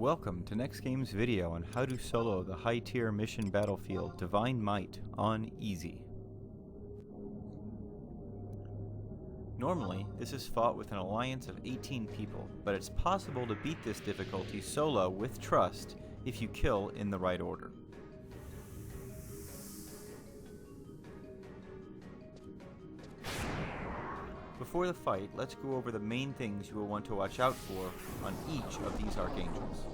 Welcome to NEXTGames video on how to solo the high tier mission battlefield Divine Might on easy. Normally, this is fought with an alliance of 18 people, but it's possible to beat this difficulty solo with trust if you kill in the right order. Before the fight, let's go over the main things you will want to watch out for on each of these archangels.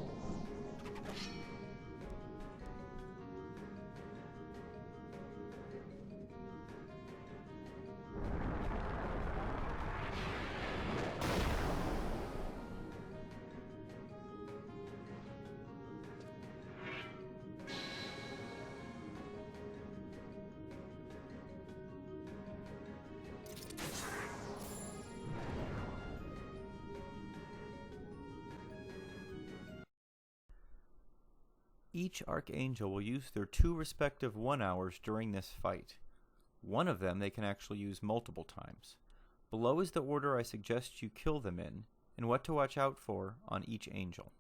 Each Archangel will use their two respective 1 hours during this fight. One of them they can actually use multiple times. Below is the order I suggest you kill them in, and what to watch out for on each angel.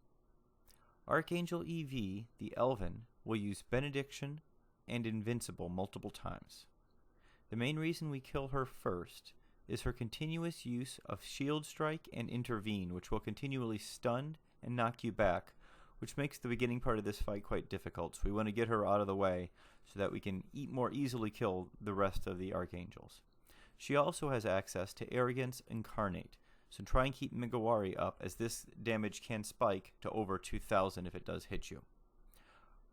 Archangel Evie, the Elven, will use Benediction and Invincible multiple times. The main reason we kill her first is her continuous use of Shield Strike and Intervene, which will continually stun and knock you back, which makes the beginning part of this fight quite difficult, so we want to get her out of the way so that we can more easily kill the rest of the Archangels. She also has access to Arrogance Incarnate, so try and keep Migawari up, as this damage can spike to over 2,000 if it does hit you.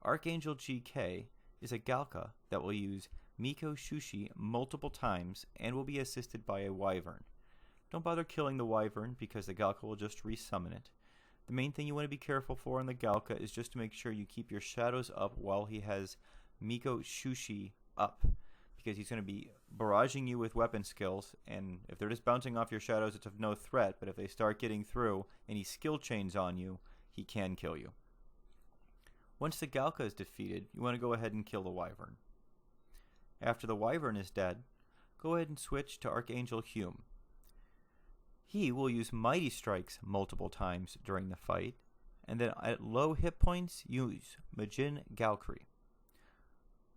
Archangel GK is a Galka that will use Miko Shushi multiple times and will be assisted by a Wyvern. Don't bother killing the Wyvern because the Galka will just resummon it. The main thing you want to be careful for in the Galka is just to make sure you keep your shadows up while he has Miko Shushi up, because he's going to be barraging you with weapon skills, and if they're just bouncing off your shadows, it's of no threat, but if they start getting through and he skill chains on you, he can kill you. Once the Galka is defeated, you want to go ahead and kill the Wyvern. After the Wyvern is dead, go ahead and switch to Archangel Hume. He will use Mighty Strikes multiple times during the fight, and then at low hit points, use Majin Galkri.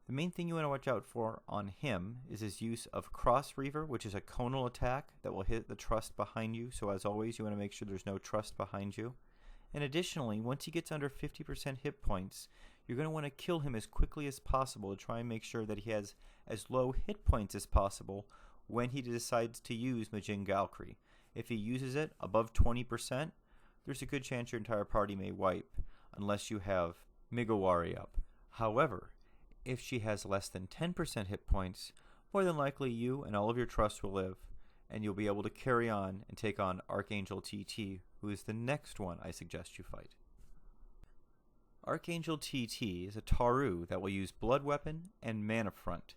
The main thing you want to watch out for on him is his use of Cross Reaver, which is a conal attack that will hit the trust behind you, so as always you want to make sure there's no trust behind you. And additionally, once he gets under 50% hit points, you're going to want to kill him as quickly as possible to try and make sure that he has as low hit points as possible when he decides to use Majin Galkri. If he uses it above 20%, there's a good chance your entire party may wipe, unless you have Migawari up. However, if she has less than 10% hit points, more than likely you and all of your trust will live, and you'll be able to carry on and take on Archangel TT, who is the next one I suggest you fight. Archangel TT is a Taru that will use Blood Weapon and Mana Front,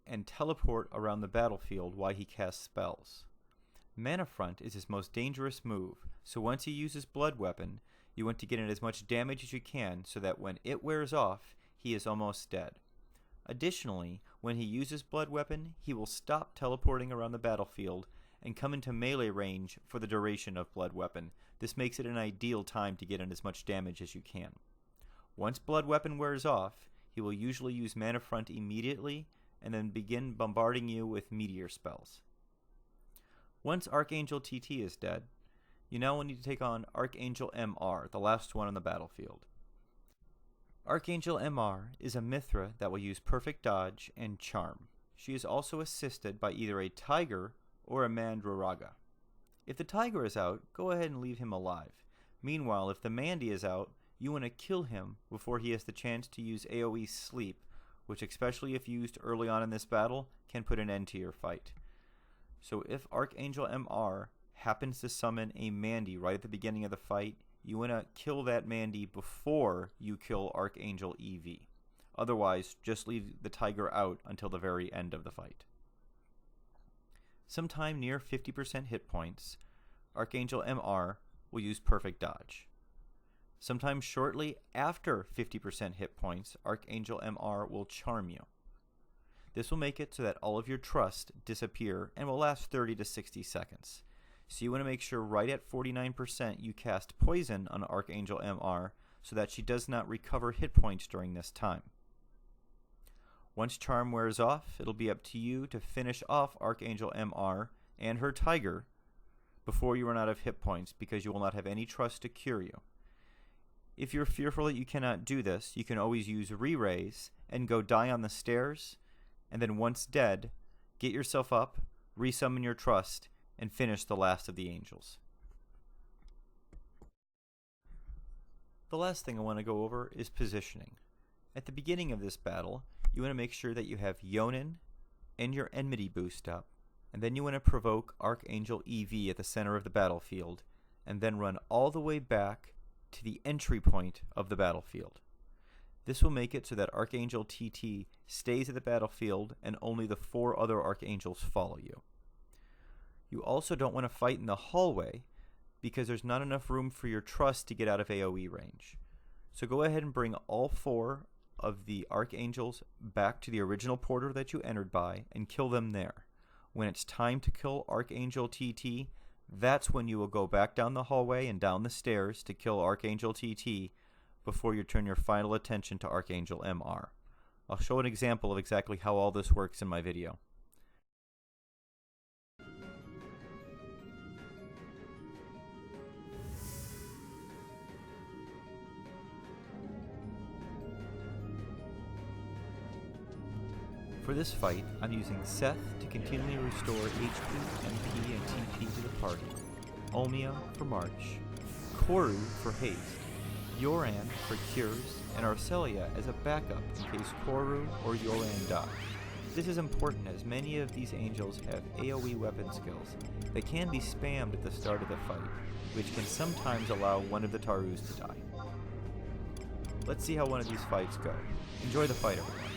and teleport around the battlefield while he casts spells. Mana Front is his most dangerous move, so once he uses Blood Weapon, you want to get in as much damage as you can so that when it wears off, he is almost dead. Additionally, when he uses Blood Weapon, he will stop teleporting around the battlefield and come into melee range for the duration of Blood Weapon. This makes it an ideal time to get in as much damage as you can. Once Blood Weapon wears off, he will usually use Mana Front immediately and then begin bombarding you with meteor spells. Once Archangel TT is dead, you now will need to take on Archangel MR, the last one on the battlefield. Archangel MR is a Mithra that will use Perfect Dodge and Charm. She is also assisted by either a Tiger or a Mandraraga. If the Tiger is out, go ahead and leave him alive. Meanwhile, if the Mandy is out, you want to kill him before he has the chance to use AoE Sleep, which, especially if used early on in this battle, can put an end to your fight. So if Archangel MR happens to summon a Mandy right at the beginning of the fight, you want to kill that Mandy before you kill Archangel Evie. Otherwise, just leave the Tiger out until the very end of the fight. Sometime near 50% hit points, Archangel MR will use Perfect Dodge. Sometime shortly after 50% hit points, Archangel MR will charm you. This will make it so that all of your trust disappear and will last 30 to 60 seconds. So you want to make sure right at 49% you cast Poison on Archangel MR so that she does not recover hit points during this time. Once Charm wears off, it'll be up to you to finish off Archangel MR and her Tiger before you run out of hit points, because you will not have any trust to cure you. If you're fearful that you cannot do this, you can always use Re-Raise and go die on the stairs, and then once dead, get yourself up, resummon your trust, and finish the last of the angels. The last thing I want to go over is positioning. At the beginning of this battle, you want to make sure that you have Yonin and your Enmity boost up, and then you want to provoke Archangel Evie at the center of the battlefield, and then run all the way back to the entry point of the battlefield. This will make it so that Archangel TT stays at the battlefield and only the 4 other Archangels follow you. You also don't want to fight in the hallway because there's not enough room for your trust to get out of AoE range. So go ahead and bring all 4 of the Archangels back to the original portal that you entered by and kill them there. When it's time to kill Archangel TT, that's when you will go back down the hallway and down the stairs to kill Archangel TT before you turn your final attention to Archangel MR. I'll show an example of exactly how all this works in my video. For this fight, I'm using Seth to continually restore HP, MP, and TP to the party, Olmia for March, Koru for haste, Yoran for cures, and Arcelia as a backup in case Koru or Yoran die. This is important as many of these angels have AoE weapon skills that can be spammed at the start of the fight, which can sometimes allow one of the Tarus to die. Let's see how one of these fights go. Enjoy the fight, everyone.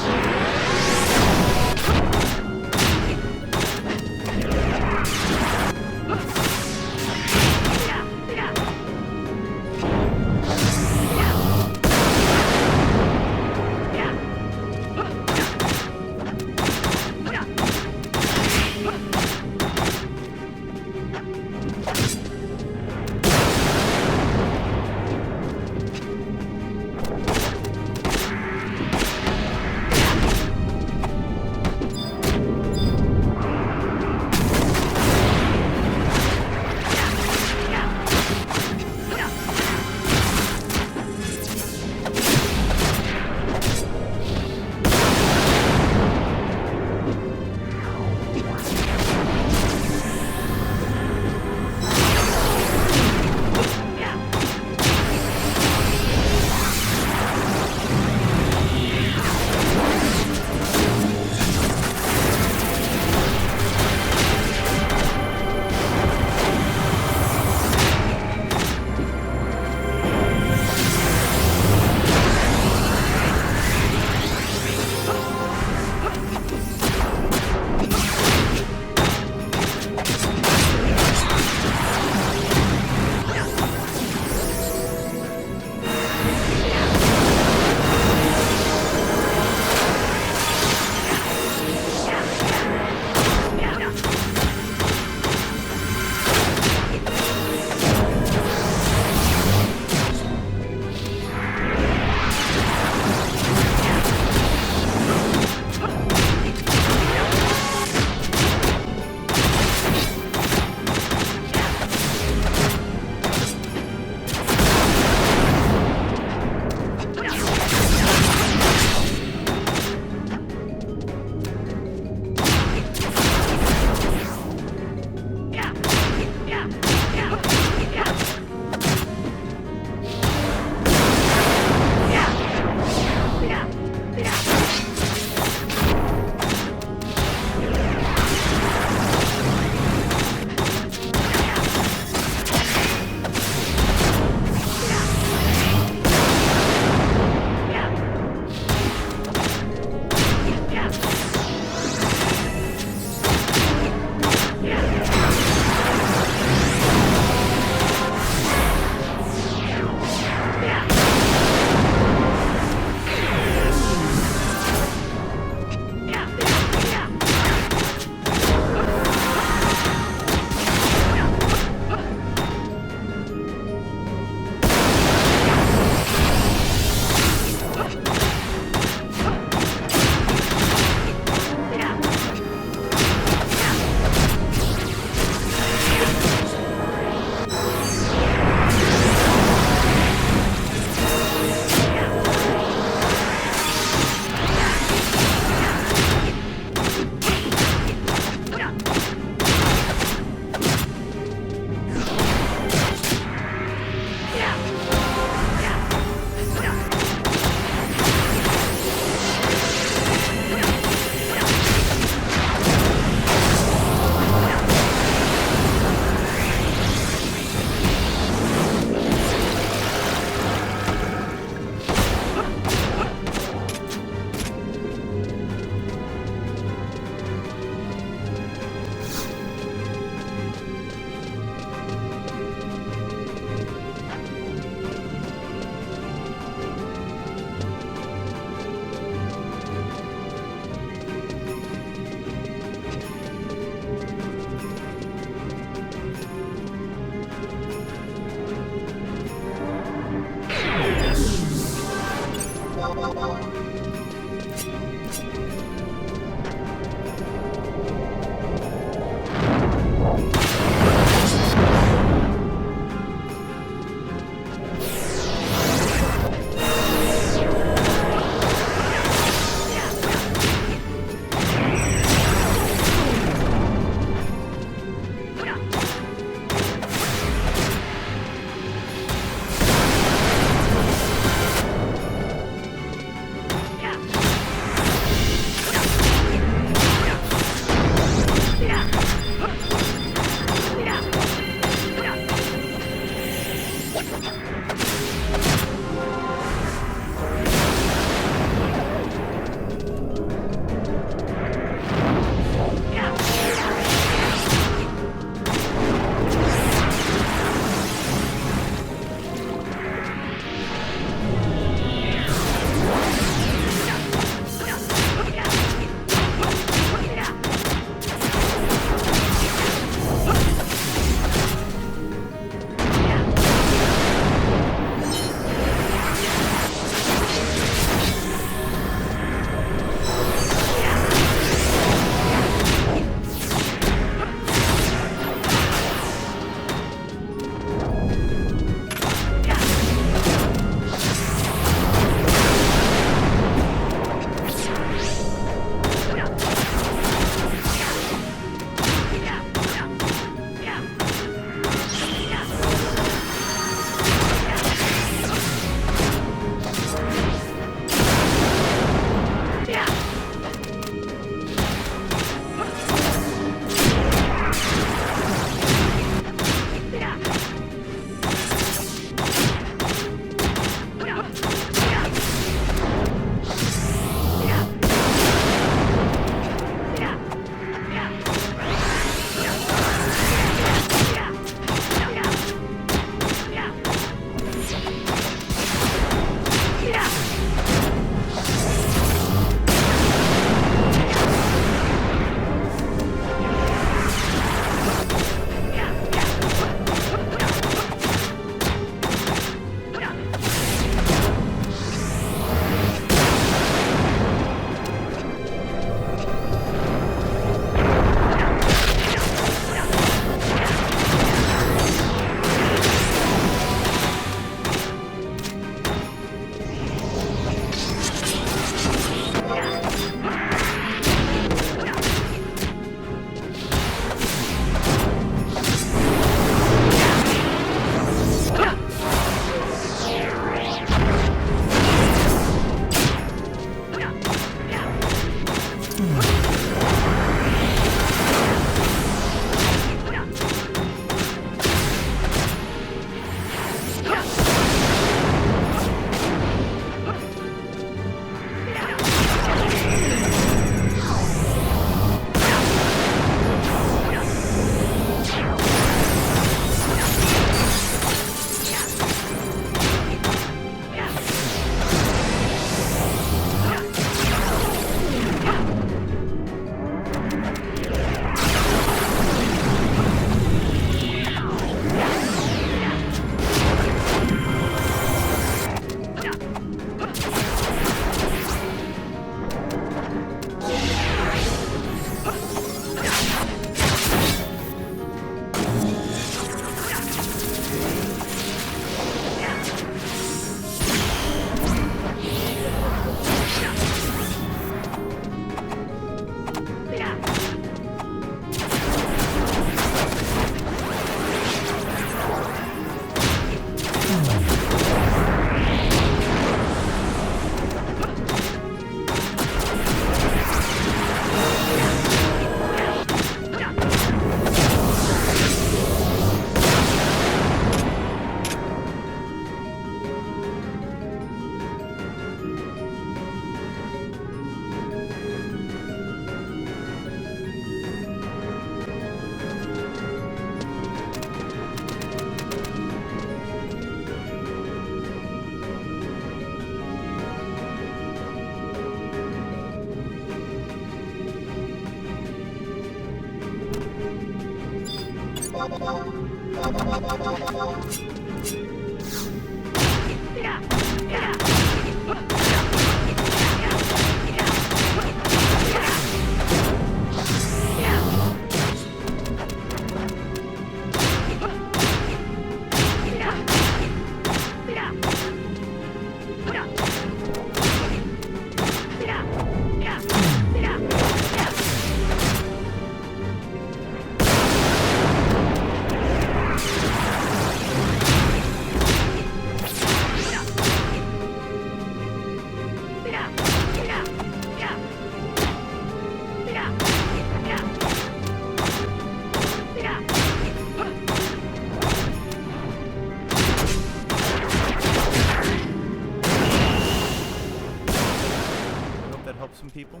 Some people.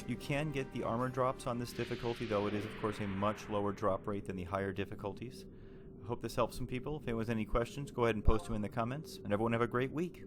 You can get the armor drops on this difficulty, though it is of course a much lower drop rate than the higher difficulties. I hope this helps some people. If anyone has any questions, go ahead and post them in the comments, and everyone have a great week.